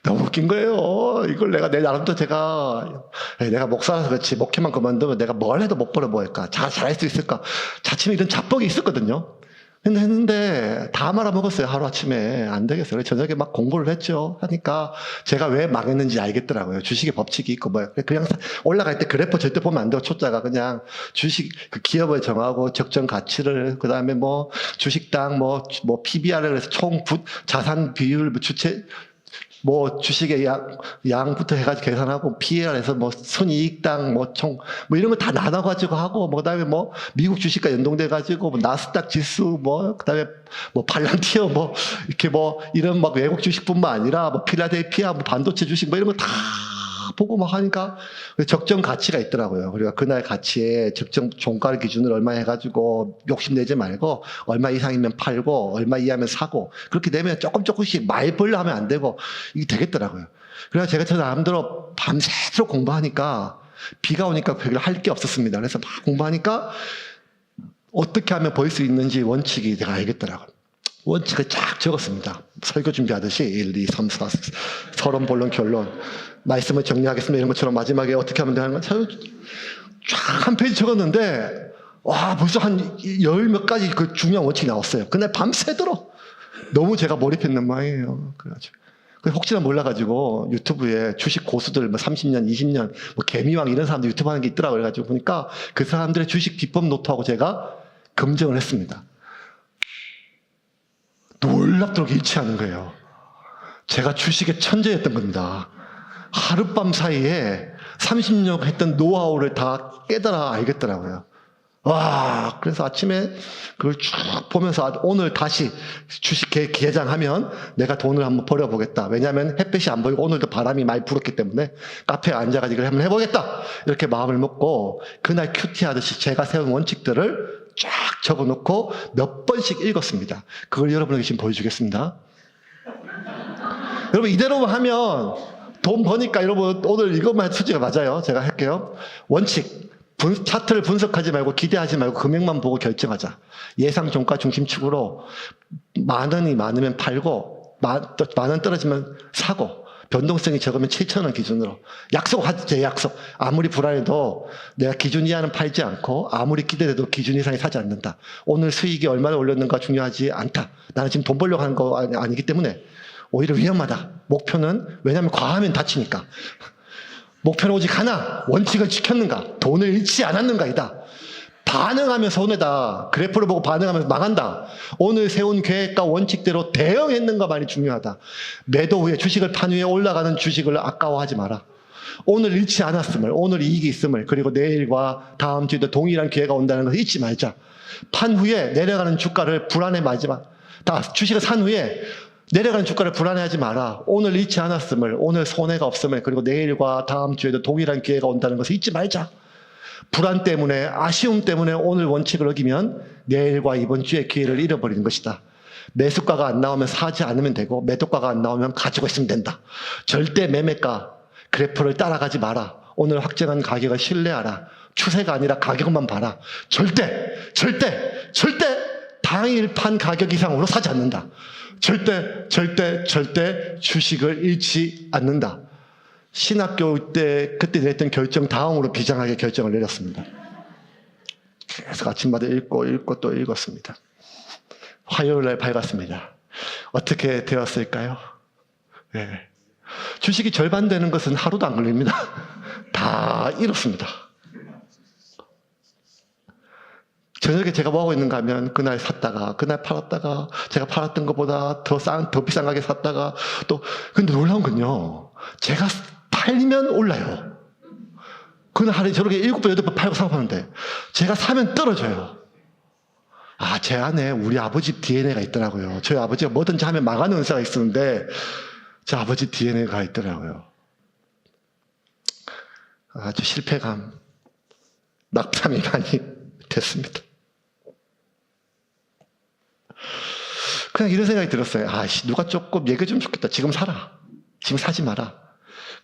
너무 웃긴 거예요. 이걸 내가 내 나름대로 내가 목사라서 그렇지 목회만 그만두면 내가 뭘 해도 못 벌어 뭐할까 잘할 수 있을까 자칫 이런 자뻑이 있었거든요. 근데 했는데 다 말아먹었어요. 하루아침에 안 되겠어요. 그래서 저녁에 막 공부를 했죠. 하니까 제가 왜 망했는지 알겠더라고요. 주식의 법칙이 있고 그냥 올라갈 때 그래프 절대 보면 안 돼요. 초짜가 그냥 주식 그 기업을 정하고 적정 가치를 그다음에 뭐 주식당 뭐 PBR을 해서 총 자산 비율 주체 뭐 주식의 양부터 해가지고 계산하고 PER에서 뭐 순이익당 뭐 이런 거 다 나눠가지고 하고 그다음에 뭐 미국 주식과 연동돼가지고 뭐 나스닥 지수 그다음에 뭐 팔란티어 이렇게 이런 막 외국 주식뿐만 아니라 뭐 필라델피아 반도체 주식 이런 거 다 보고 막 하니까 적정 가치가 있더라고요. 그러니까 그날 가치에 적정 종가 기준으로 얼마 해가지고 욕심내지 말고 얼마 이상이면 팔고 얼마 이하면 사고 그렇게 되면 조금씩 말벌로 하면 안 되고 이게 되겠더라고요. 그래서 제가 저 나름대로 밤새도록 공부하니까 비가 오니까 별로 할 게 없었습니다. 그래서 막 공부하니까 어떻게 하면 벌 수 있는지 원칙이 내가 알겠더라고요. 원칙을 쫙 적었습니다. 설교 준비하듯이 1, 2, 3, 4, 서론, 본론, 결론, 말씀을 정리하겠습니다. 이런 것처럼 마지막에 어떻게 하면 되는 건 쫙 한 페이지 적었는데 와 벌써 한 열 몇 가지 그 중요한 원칙이 나왔어요. 그날 밤새도록 너무 제가 몰입했는 모양이에요. 그래가지고 혹시나 몰라가지고 유튜브에 주식 고수들 뭐 30년, 20년 뭐 개미왕 이런 사람들 유튜브 하는 게 있더라고요. 그래가지고 보니까 그 사람들의 주식 비법 노트하고 제가 검증을 했습니다. 놀랍도록 일치하는 거예요. 제가 주식의 천재였던 겁니다. 하룻밤 사이에 30년 했던 노하우를 다 깨달아 알겠더라고요. 와, 그래서 아침에 그걸 쭉 보면서 오늘 다시 주식 개장하면 내가 돈을 한번 벌어보겠다. 왜냐하면 햇빛이 안 보이고 오늘도 바람이 많이 불었기 때문에 카페에 앉아가지고 한번 해보겠다. 이렇게 마음을 먹고 그날 큐티 하듯이 제가 세운 원칙들을 쫙 적어놓고 몇 번씩 읽었습니다. 그걸 여러분에게 지금 보여주겠습니다. 여러분 이대로만 하면 돈 버니까 여러분 오늘 이것만 해도 수지가 맞아요. 제가 할게요. 원칙. 차트를 분석하지 말고 기대하지 말고 금액만 보고 결정하자. 예상 종가 중심축으로 만 원이 많으면 팔고 만 원 떨어지면 사고 변동성이 적으면 7,000원 기준으로 약속하지. 제 약속. 아무리 불안해도 내가 기준 이하는 팔지 않고 아무리 기대돼도 기준 이상이 사지 않는다. 오늘 수익이 얼마나 올렸는가 중요하지 않다. 나는 지금 돈 벌려고 하는 거 아니기 때문에 오히려 위험하다. 목표는 왜냐하면 과하면 다치니까. 목표는 오직 하나, 원칙을 지켰는가, 돈을 잃지 않았는가이다. 반응하면 손해다. 그래프를 보고 반응하면서 망한다. 오늘 세운 계획과 원칙대로 대응했는가만이 중요하다. 매도 후에 주식을 판 후에 올라가는 주식을 아까워하지 마라. 오늘 잃지 않았음을, 오늘 이익이 있음을, 그리고 내일과 다음 주에도 동일한 기회가 온다는 것을 잊지 말자. 판 후에 내려가는 주가를 불안해 말지 마. 주식을 산 후에 내려가는 주가를 불안해하지 마라. 오늘 잃지 않았음을, 오늘 손해가 없음을, 그리고 내일과 다음 주에도 동일한 기회가 온다는 것을 잊지 말자. 불안 때문에, 아쉬움 때문에 오늘 원칙을 어기면 내일과 이번 주의 기회를 잃어버리는 것이다. 매수가가 안 나오면 사지 않으면 되고 매도가가 안 나오면 가지고 있으면 된다. 절대 매매가 그래프를 따라가지 마라. 오늘 확정한 가격을 신뢰하라. 추세가 아니라 가격만 봐라. 절대 당일 판 가격 이상으로 사지 않는다. 절대 주식을 잃지 않는다. 신학교 때 그때 냈던 결정 다음으로 비장하게 결정을 내렸습니다. 계속 아침마다 읽고 또 읽었습니다. 화요일 날 밝았습니다. 어떻게 되었을까요? 네. 주식이 절반 되는 것은 하루도 안 걸립니다. 다 잃었습니다. 저녁에 제가 뭐 하고 있는가 하면 그날 샀다가 그날 팔았다가 제가 팔았던 것보다 더 비싼 가게 샀다가 또 근데 놀라운 건요. 제가 팔면 올라요. 그날 하루에 저렇게 7번 8번 팔고 사고 파는데 제가 사면 떨어져요. 아, 제 안에 우리 아버지 DNA가 있더라고요. 저희 아버지가 뭐든지 하면 망하는 은사가 있었는데 제 아버지 DNA가 있더라고요. 아주 실패감, 낙담이 많이 됐습니다. 그냥 이런 생각이 들었어요. 누가 조금 얘기해 주면 좋겠다. 지금 사라. 지금 사지 마라.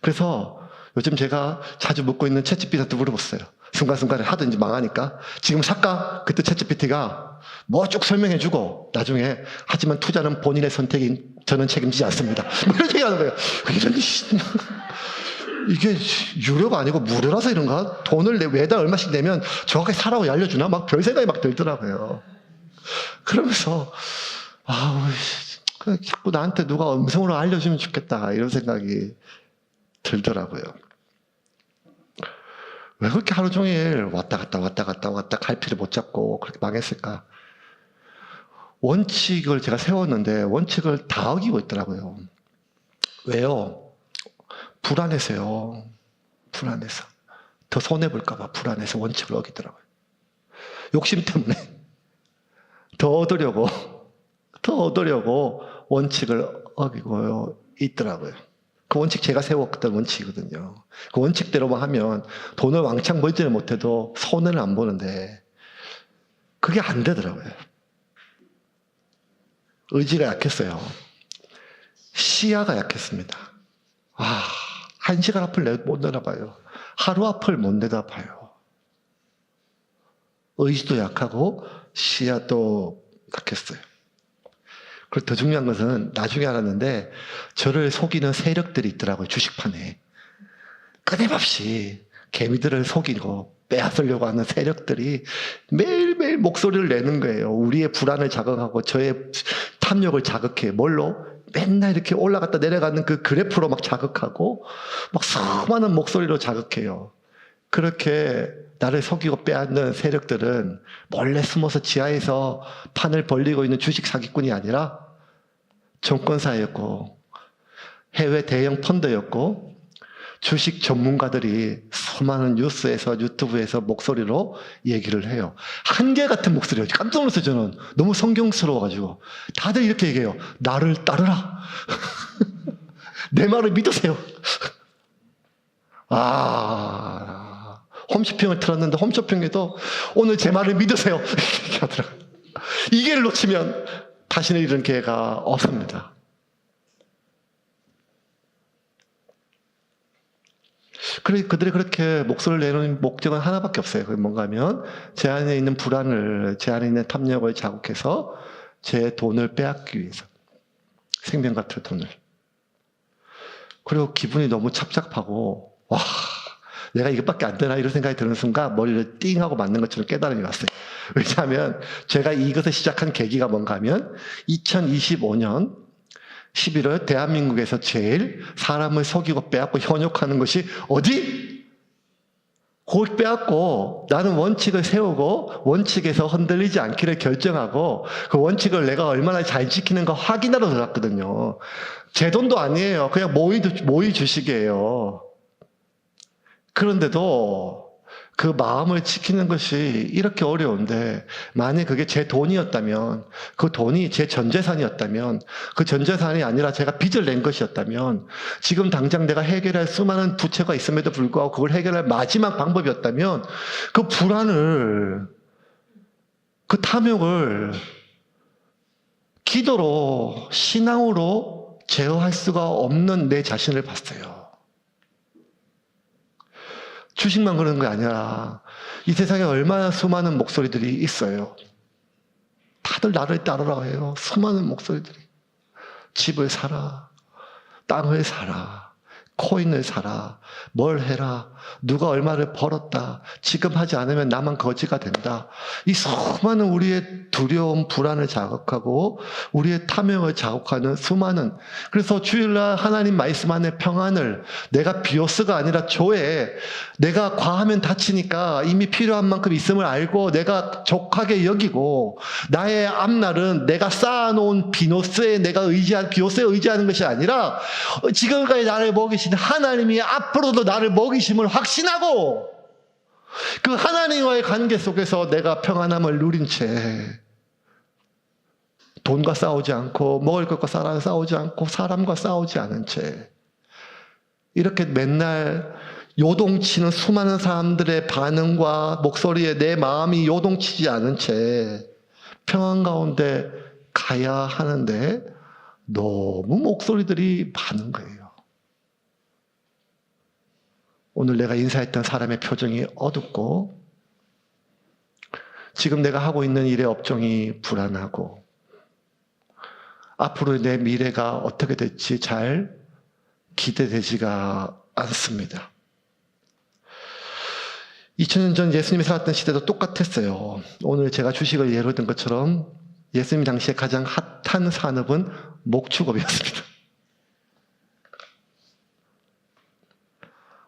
그래서 요즘 제가 자주 묻고 있는 챗GPT한테 물어봤어요. 순간순간에 하도 이제 망하니까. 지금 살까? 그때 챗GPT가 뭐 쭉 설명해주고 나중에 하지만 투자는 본인의 선택인 저는 책임지지 않습니다. 뭐 이런 얘기 하는 거예요. 이게 유료가 아니고 무료라서 이런가? 돈을 매달 얼마씩 내면 정확하게 사라고 알려주나? 막 별 생각이 막 들더라고요. 그러면서 자꾸 나한테 누가 음성으로 알려주면 좋겠다 이런 생각이 들더라고요. 왜 그렇게 하루 종일 왔다 갔다 갈피를 못 잡고 그렇게 망했을까? 원칙을 제가 세웠는데 원칙을 다 어기고 있더라고요. 왜요? 불안해서요. 불안해서. 더 손해볼까봐 불안해서 원칙을 어기더라고요. 욕심 때문에 더 얻으려고 원칙을 어기고 있더라고요. 그 원칙 제가 세웠던 원칙이거든요. 그 원칙대로만 하면 돈을 왕창 벌지는 못해도 손해는 안 보는데 그게 안 되더라고요. 의지가 약했어요. 시야가 약했습니다. 한 시간 앞을 못 내다봐요. 하루 앞을 못 내다봐요. 의지도 약하고 시야도 약했어요. 그리고 더 중요한 것은 나중에 알았는데 저를 속이는 세력들이 있더라고요. 주식판에. 끊임없이 개미들을 속이고 빼앗으려고 하는 세력들이 매일매일 목소리를 내는 거예요. 우리의 불안을 자극하고 저의 탐욕을 자극해. 뭘로? 맨날 이렇게 올라갔다 내려가는 그 그래프로 막 자극하고 막 수많은 목소리로 자극해요. 그렇게 나를 속이고 빼앗는 세력들은 몰래 숨어서 지하에서 판을 벌리고 있는 주식 사기꾼이 아니라 정권사였고 해외 대형 펀드였고 주식 전문가들이 수많은 뉴스에서 유튜브에서 목소리로 얘기를 해요. 한결같은 목소리예요. 깜짝 놀랐어요. 저는 너무 성경스러워가지고 다들 이렇게 얘기해요. 나를 따르라. 내 말을 믿으세요. 홈쇼핑을 틀었는데 홈쇼핑에도 오늘 제 말을 믿으세요. 이렇게 하더라고요. 이 기회를 놓치면 다시는 이런 기회가 없습니다. 그들이 그렇게 목소리를 내는 목적은 하나밖에 없어요. 그게 뭔가 하면 제 안에 있는 불안을, 제 안에 있는 탐욕을 자극해서 제 돈을 빼앗기 위해서. 생명 같은 돈을. 그리고 기분이 너무 착잡하고 와, 내가 이것밖에 안 되나 이런 생각이 드는 순간 머리를 띵 하고 맞는 것처럼 깨달음이 왔어요. 왜냐하면 제가 이것을 시작한 계기가 뭔가 하면 2025년 11월 대한민국에서 제일 사람을 속이고 빼앗고 현혹하는 것이 어디? 그걸 빼앗고 나는 원칙을 세우고 원칙에서 흔들리지 않기를 결정하고 그 원칙을 내가 얼마나 잘 지키는가 확인하러 들어갔거든요. 제 돈도 아니에요. 그냥 모의 주식이에요. 그런데도 그 마음을 지키는 것이 이렇게 어려운데 만약 그게 제 돈이었다면 그 돈이 제 전재산이었다면 그 전재산이 아니라 제가 빚을 낸 것이었다면 지금 당장 내가 해결할 수많은 부채가 있음에도 불구하고 그걸 해결할 마지막 방법이었다면 그 불안을 그 탐욕을 기도로 신앙으로 제어할 수가 없는 내 자신을 봤어요. 주식만 그런 게 아니라 이 세상에 얼마나 수많은 목소리들이 있어요. 다들 나를 따르라 해요. 수많은 목소리들이. 집을 사라. 땅을 사라. 코인을 사라. 뭘 해라. 누가 얼마를 벌었다. 지금 하지 않으면 나만 거지가 된다. 이 수많은 우리의 두려움, 불안을 자극하고 우리의 탐욕을 자극하는 수많은, 그래서 주일날 하나님 말씀 안에 평안을 내가 비오스가 아니라 조에 내가 과하면 다치니까 이미 필요한 만큼 있음을 알고 내가 족하게 여기고 나의 앞날은 내가 쌓아놓은 비오스에 의지하는 것이 아니라 지금까지 나를 먹이신 하나님이 앞으로도 나를 먹이심을 확신하고 그 하나님과의 관계 속에서 내가 평안함을 누린 채 돈과 싸우지 않고 먹을 것과 싸우지 않고 사람과 싸우지 않은 채 이렇게 맨날 요동치는 수많은 사람들의 반응과 목소리에 내 마음이 요동치지 않은 채 평안 가운데 가야 하는데 너무 목소리들이 많은 거예요. 오늘 내가 인사했던 사람의 표정이 어둡고 지금 내가 하고 있는 일의 업종이 불안하고 앞으로 내 미래가 어떻게 될지 잘 기대되지가 않습니다. 2000년 전 예수님이 살았던 시대도 똑같았어요. 오늘 제가 주식을 예로 든 것처럼 예수님 당시에 가장 핫한 산업은 목축업이었습니다.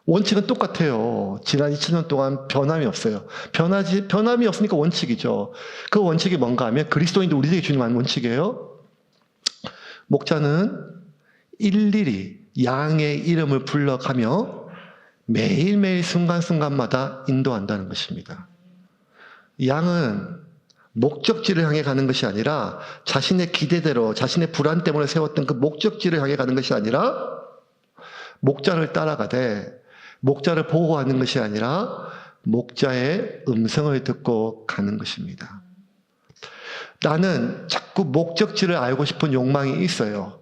원칙은 똑같아요. 지난 2000년 동안 변함이 없어요. 변함이 없으니까 원칙이죠. 그 원칙이 뭔가 하면 그리스도인들 우리에게 주는 원칙이에요. 목자는 일일이 양의 이름을 불러가며 매일매일 순간순간마다 인도한다는 것입니다. 양은 목적지를 향해 가는 것이 아니라 자신의 기대대로 자신의 불안 때문에 세웠던 그 목적지를 향해 가는 것이 아니라 목자를 따라가되 목자를 보호하는 것이 아니라 목자의 음성을 듣고 가는 것입니다. 나는 자꾸 목적지를 알고 싶은 욕망이 있어요.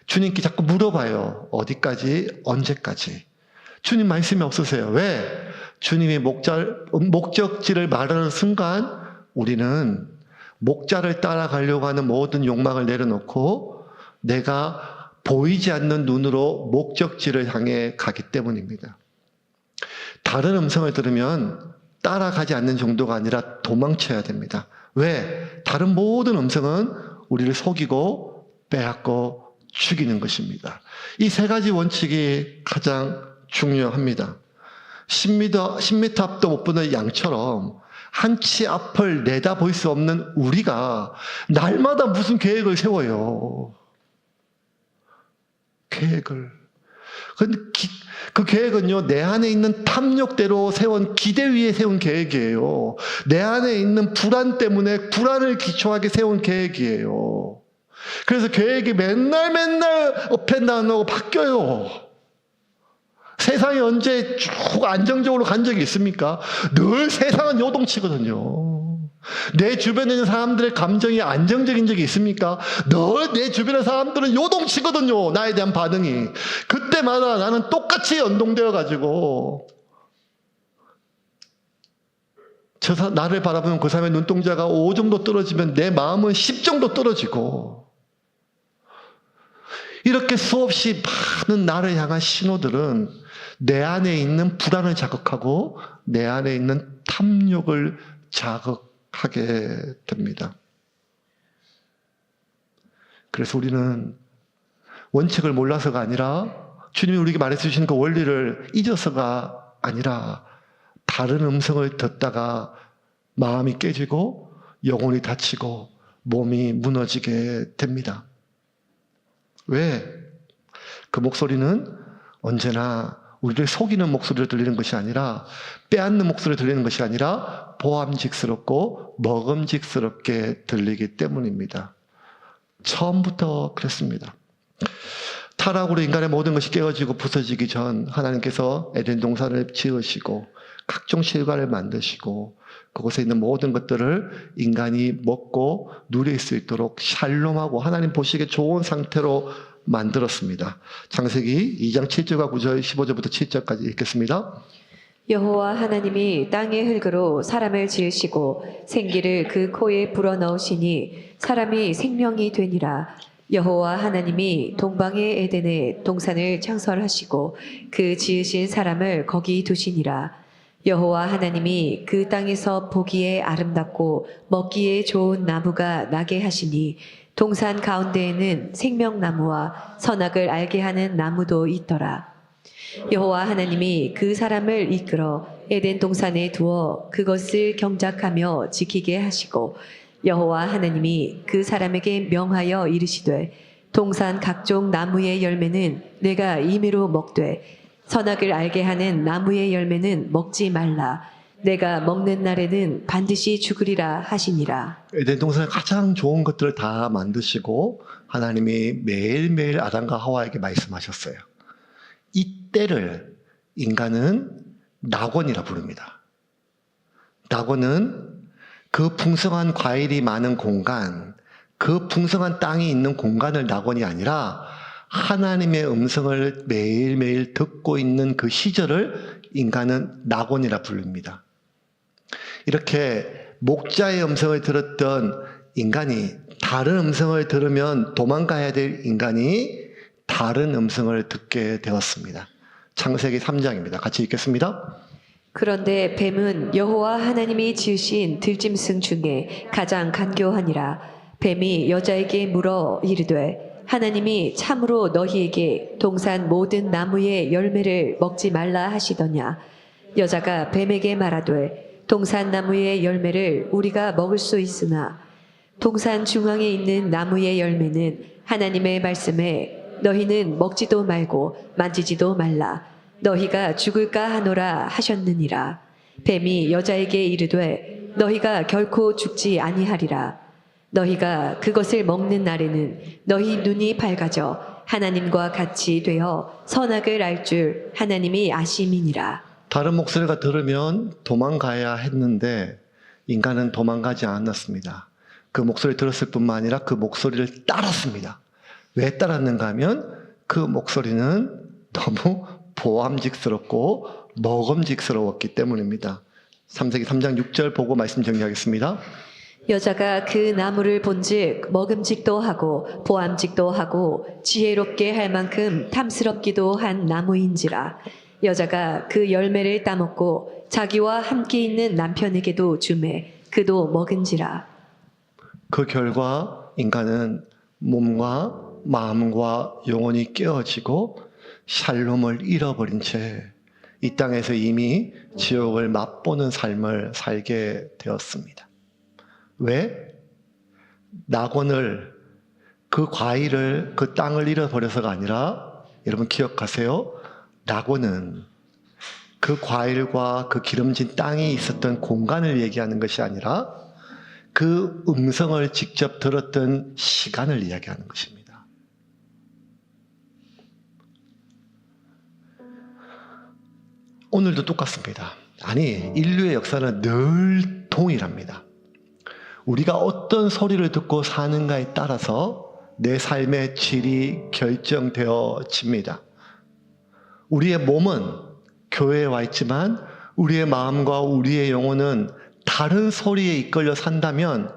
주님께 자꾸 물어봐요. 어디까지? 언제까지? 주님 말씀이 없으세요. 왜? 주님이 목적지를 말하는 순간 우리는 목자를 따라가려고 하는 모든 욕망을 내려놓고 내가 보이지 않는 눈으로 목적지를 향해 가기 때문입니다. 다른 음성을 들으면 따라가지 않는 정도가 아니라 도망쳐야 됩니다. 왜? 다른 모든 음성은 우리를 속이고 빼앗고 죽이는 것입니다. 이 세 가지 원칙이 가장 중요합니다. 10m 앞도 못 보는 양처럼 한 치 앞을 내다볼 수 없는 우리가 날마다 무슨 계획을 세워요. 계획을. 그 계획은요, 내 안에 있는 탐욕대로 세운 기대 위에 세운 계획이에요. 내 안에 있는 불안 때문에 불안을 기초하게 세운 계획이에요. 그래서 계획이 맨날 업앤다운하고 바뀌어요. 세상이 언제 쭉 안정적으로 간 적이 있습니까? 늘 세상은 요동치거든요. 내 주변에 있는 사람들의 감정이 안정적인 적이 있습니까? 늘 내 주변의 사람들은 요동치거든요. 나에 대한 반응이. 그때마다 나는 똑같이 연동되어 가지고 나를 바라보는 그 사람의 눈동자가 5 정도 떨어지면 내 마음은 10 정도 떨어지고, 이렇게 수없이 많은 나를 향한 신호들은 내 안에 있는 불안을 자극하고 내 안에 있는 탐욕을 자극하게 됩니다. 그래서 우리는 원칙을 몰라서가 아니라 주님이 우리에게 말해 주신 그 원리를 잊어서가 아니라 다른 음성을 듣다가 마음이 깨지고 영혼이 다치고 몸이 무너지게 됩니다. 왜? 그 목소리는 언제나 우리를 속이는 목소리로 들리는 것이 아니라, 빼앗는 목소리로 들리는 것이 아니라 보암직스럽고 먹음직스럽게 들리기 때문입니다. 처음부터 그랬습니다. 타락으로 인간의 모든 것이 깨어지고 부서지기 전 하나님께서 에덴 동산을 지으시고 각종 실과를 만드시고 그곳에 있는 모든 것들을 인간이 먹고 누릴 수 있도록 샬롬하고 하나님 보시기에 좋은 상태로 만들었습니다. 창세기 2장 7절과 9절, 15절부터 7절까지 읽겠습니다. 여호와 하나님이 땅의 흙으로 사람을 지으시고 생기를 그 코에 불어넣으시니 사람이 생명이 되니라. 여호와 하나님이 동방의 에덴에 동산을 창설하시고 그 지으신 사람을 거기 두시니라. 여호와 하나님이 그 땅에서 보기에 아름답고 먹기에 좋은 나무가 나게 하시니 동산 가운데에는 생명나무와 선악을 알게 하는 나무도 있더라. 여호와 하나님이 그 사람을 이끌어 에덴 동산에 두어 그것을 경작하며 지키게 하시고 여호와 하나님이 그 사람에게 명하여 이르시되 동산 각종 나무의 열매는 내가 임의로 먹되 선악을 알게 하는 나무의 열매는 먹지 말라. 내가 먹는 날에는 반드시 죽으리라 하시니라. 에덴 동산에 가장 좋은 것들을 다 만드시고 하나님이 매일매일 아담과 하와에게 말씀하셨어요. 이 때를 인간은 낙원이라 부릅니다. 낙원은 그 풍성한 과일이 많은 공간, 그 풍성한 땅이 있는 공간을 낙원이 아니라 하나님의 음성을 매일매일 듣고 있는 그 시절을 인간은 낙원이라 부릅니다. 이렇게 목자의 음성을 들었던 인간이 다른 음성을 들으면 도망가야 될 인간이 다른 음성을 듣게 되었습니다. 창세기 3장입니다. 같이 읽겠습니다. 그런데 뱀은 여호와 하나님이 지으신 들짐승 중에 가장 간교하니라. 뱀이 여자에게 물어 이르되 하나님이 참으로 너희에게 동산 모든 나무의 열매를 먹지 말라 하시더냐. 여자가 뱀에게 말하되 동산 나무의 열매를 우리가 먹을 수 있으나 동산 중앙에 있는 나무의 열매는 하나님의 말씀에 너희는 먹지도 말고 만지지도 말라. 너희가 죽을까 하노라 하셨느니라. 뱀이 여자에게 이르되 너희가 결코 죽지 아니하리라. 너희가 그것을 먹는 날에는 너희 눈이 밝아져 하나님과 같이 되어 선악을 알 줄 하나님이 아심이니라. 다른 목소리가 들으면 도망가야 했는데 인간은 도망가지 않았습니다. 그 목소리를 들었을 뿐만 아니라 그 목소리를 따랐습니다. 왜 따랐는가 하면 그 목소리는 너무 보암직스럽고 먹음직스러웠기 때문입니다. 3세기 3장 6절 보고 말씀 정리하겠습니다. 여자가 그 나무를 본즉 먹음직도 하고 보암직도 하고 지혜롭게 할 만큼 탐스럽기도 한 나무인지라. 여자가 그 열매를 따먹고 자기와 함께 있는 남편에게도 주매 그도 먹은지라. 그 결과 인간은 몸과 마음과 영혼이 깨어지고 샬롬을 잃어버린 채 이 땅에서 이미 지옥을 맛보는 삶을 살게 되었습니다. 왜? 낙원을, 그 과일을, 그 땅을 잃어버려서가 아니라, 여러분 기억하세요. 낙원은 그 과일과 그 기름진 땅이 있었던 공간을 얘기하는 것이 아니라 그 음성을 직접 들었던 시간을 이야기하는 것입니다. 오늘도 똑같습니다. 아니, 인류의 역사는 늘 동일합니다. 우리가 어떤 소리를 듣고 사는가에 따라서 내 삶의 질이 결정되어집니다. 우리의 몸은 교회에 와 있지만 우리의 마음과 우리의 영혼은 다른 소리에 이끌려 산다면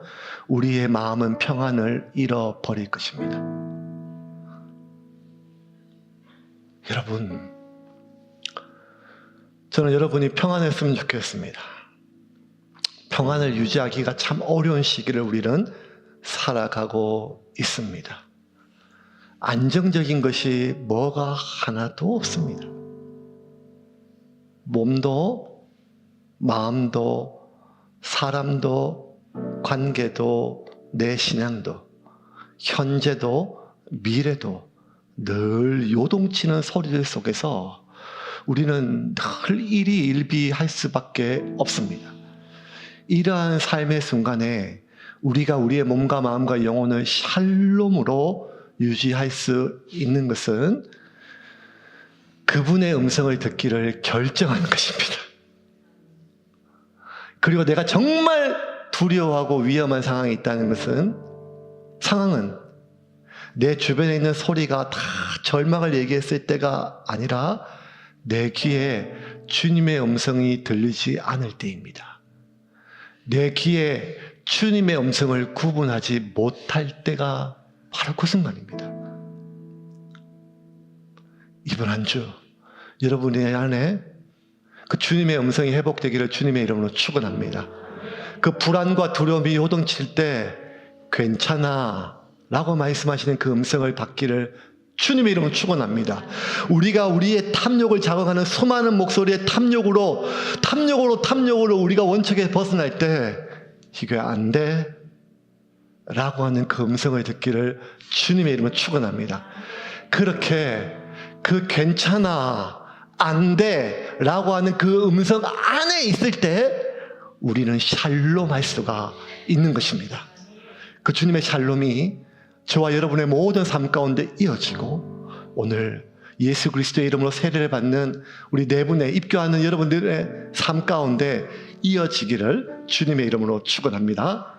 우리의 마음은 평안을 잃어버릴 것입니다. 여러분, 저는 여러분이 평안했으면 좋겠습니다. 평안을 유지하기가 참 어려운 시기를 우리는 살아가고 있습니다. 안정적인 것이 뭐가 하나도 없습니다. 몸도, 마음도, 사람도, 관계도, 내 신앙도, 현재도, 미래도 늘 요동치는 소리들 속에서 우리는 늘 일희일비할 수밖에 없습니다. 이러한 삶의 순간에 우리가 우리의 몸과 마음과 영혼을 샬롬으로 유지할 수 있는 것은 그분의 음성을 듣기를 결정하는 것입니다. 그리고 내가 정말 두려워하고 위험한 상황에 있다는 상황은 내 주변에 있는 소리가 다 절망을 얘기했을 때가 아니라 내 귀에 주님의 음성이 들리지 않을 때입니다. 내 귀에 주님의 음성을 구분하지 못할 때가 바로 그 순간입니다. 이번 한 주 여러분의 안에 그 주님의 음성이 회복되기를 주님의 이름으로 축원합니다. 그 불안과 두려움이 요동칠 때 괜찮아 라고 말씀하시는 그 음성을 받기를 주님의 이름으로 축원합니다. 우리가 우리의 탐욕을 자극하는 수많은 목소리의 탐욕으로 우리가 원칙에 벗어날 때 이게 안 돼 라고 하는 그 음성을 듣기를 주님의 이름으로 축원합니다. 그렇게 그 괜찮아 안 돼 라고 하는 그 음성 안에 있을 때 우리는 샬롬할 수가 있는 것입니다. 그 주님의 샬롬이 저와 여러분의 모든 삶 가운데 이어지고 오늘 예수 그리스도의 이름으로 세례를 받는 우리 네 분의 입교하는 여러분들의 삶 가운데 이어지기를 주님의 이름으로 축원합니다.